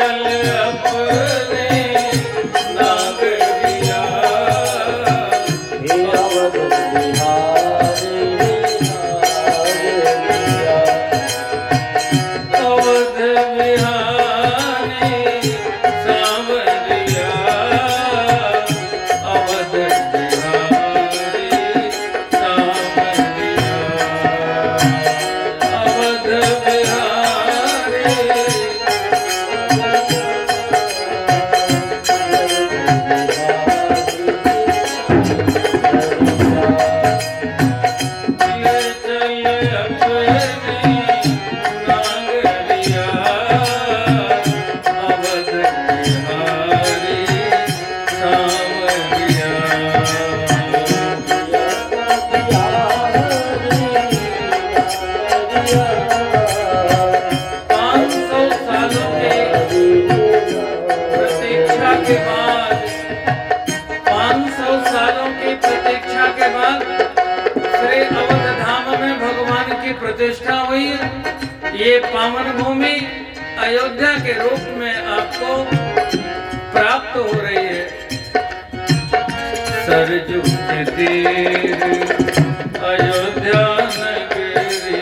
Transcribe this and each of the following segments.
चल अपने नागरिया हे अवध बिहारी नागरिया अवध बिहारी सांवरिया अवध बिहारी सांवरिया अवध बिहारी ले चल अपने नागरिया अवध बिहारी सांवरिया 500 सालों के प्रतीक्षा के बाद 500 सालों की प्रतीक्षा के बाद श्री अवध धाम में भगवान की प्रतिष्ठा हुई है। ये पावन भूमि अयोध्या के रूप में आपको प्राप्त हो रही है। सरजू के तीर अयोध्या नगरी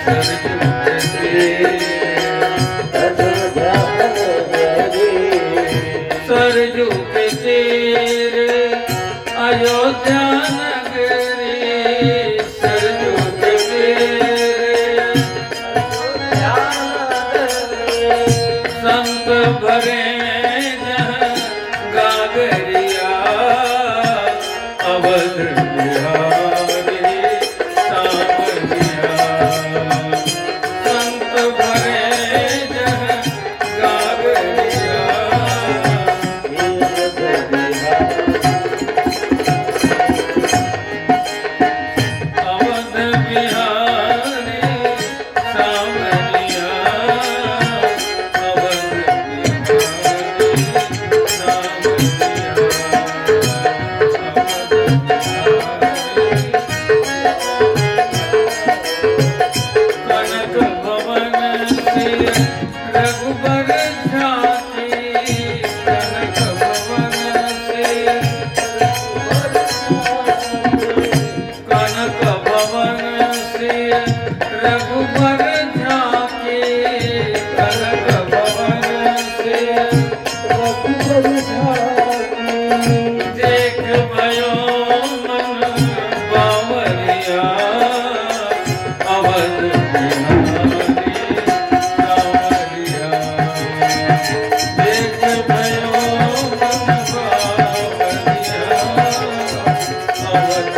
सरजू के तीर सरजू के तीर अयोध्या नगरी सरजू के तीर संत भरे जहाँ गागरिया अवध बिहारी सांवरिया संत भरे जहाँ गागरिया अवध बिहारी सांवरिया अवध बिहारी सांवरिया कनक भवन से रघुबर झांकी कनक भवन से कनक भवन से रघुबर झांकी कनक भवन से देख भयो मन बावरिया अवध बिहारी सांवरिया देख भयो मन बावरिया अवध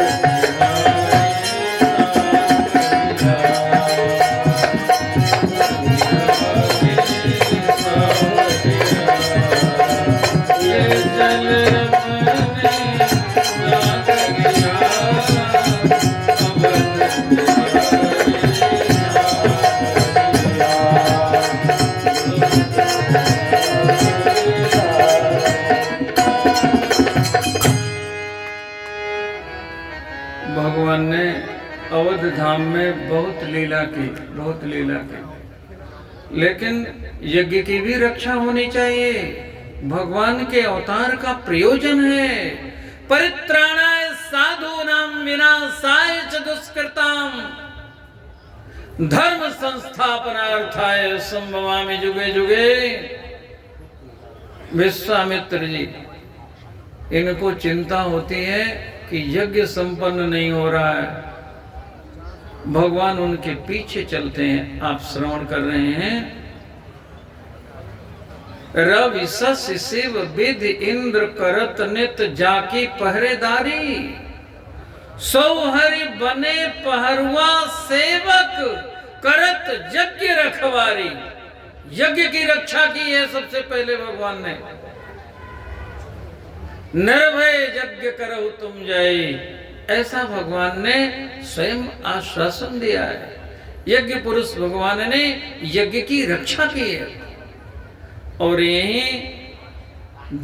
भगवान ने अवध धाम में बहुत लीला की, लेकिन यज्ञ की भी रक्षा होनी चाहिए। भगवान के अवतार का प्रयोजन है परित्राणाय साधूनां विनाशाय च दुष्कृताम् धर्म संस्थापनार्थाय संभवामि जुगे जुगे। विश्वामित्र जी इनको चिंता होती है कि यज्ञ संपन्न नहीं हो रहा है। भगवान उनके पीछे चलते हैं। आप श्रवण कर रहे हैं। रवि सस शिव विधि इंद्र करत नित जाकी पहरेदारी सौ हरि बने पहरुआ सेवक करत यज्ञ रखवारी। यज्ञ की रक्षा की है सबसे पहले भगवान ने। निर्भय यज्ञ करहु तुम जय, ऐसा भगवान ने स्वयं आश्वासन दिया है। यज्ञ पुरुष भगवान ने यज्ञ की रक्षा की है। और यही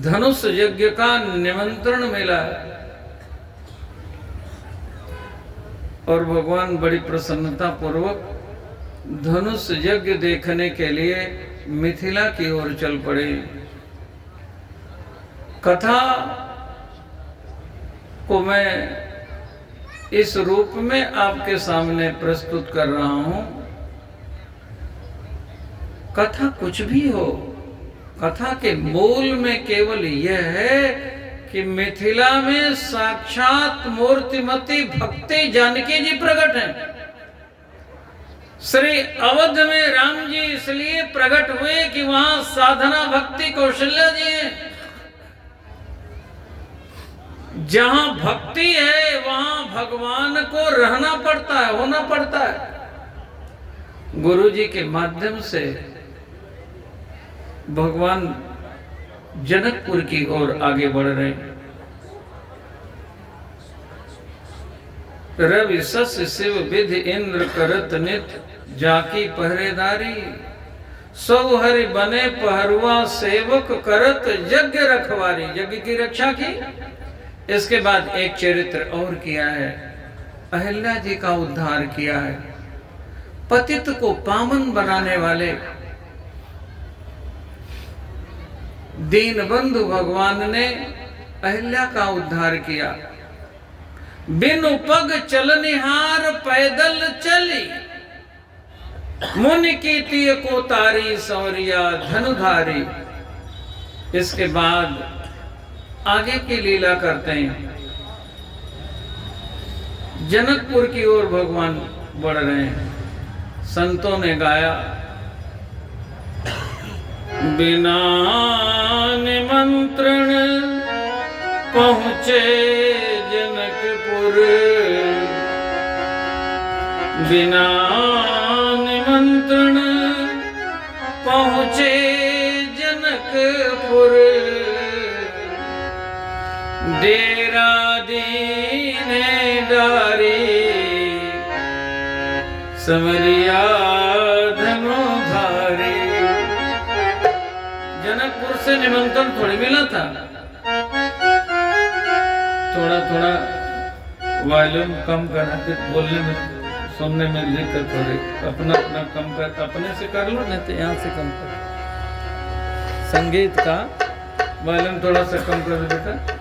धनुष यज्ञ का निमंत्रण मिला है। और भगवान बड़ी प्रसन्नता पूर्वक धनुष यज्ञ देखने के लिए मिथिला की ओर चल पड़े। कथा को मैं इस रूप में आपके सामने प्रस्तुत कर रहा हूं। कथा कुछ भी हो, कथा के मूल में केवल यह है कि मिथिला में साक्षात मूर्तिमती भक्ति जानकी जी प्रकट हैं। श्री अवध में राम जी इसलिए प्रकट हुए कि वहां साधना भक्ति कौशल्या जी है। जहां भक्ति है वहां भगवान को रहना पड़ता है, होना पड़ता है। गुरु जी के माध्यम से भगवान जनकपुर की ओर आगे बढ़ रहे हैं। रवि सस शिव विधि इंद्र करत नित जाकी पहरेदारी, सौ हरि बने पहरुआ सेवक करत यज्ञ रखवारी। यज्ञ की रक्षा की। इसके बाद एक चरित्र और किया है, अहिल्या जी का उद्धार किया है। पतित को पावन बनाने वाले दीनबंधु भगवान ने अहिल्या का उद्धार किया। बिनु पग चलनिहार पैदल चली, मुनि की तीय को तारी सौरिया धनुधारी। इसके बाद आगे की लीला करते हैं। जनकपुर की ओर भगवान बढ़ रहे हैं। संतों ने गाया, बिना निमंत्रण पहुँचे जनकपुर, बिना निमंत्रण पहुँचे जनकपुर, डेरा दीने डारी समरिया धनुधारी। जनकपुर से निमंत्रण थोड़ी मिला था। थोड़ा थोड़ा वॉल्यूम कम करना, बोलने में सुनने में दिक्कत हो रही। अपना अपना कम कर, अपने से कर लो, नहीं तो यहाँ से कम कर। संगीत का वॉल्यूम थोड़ा सा कम कर दो बेटा।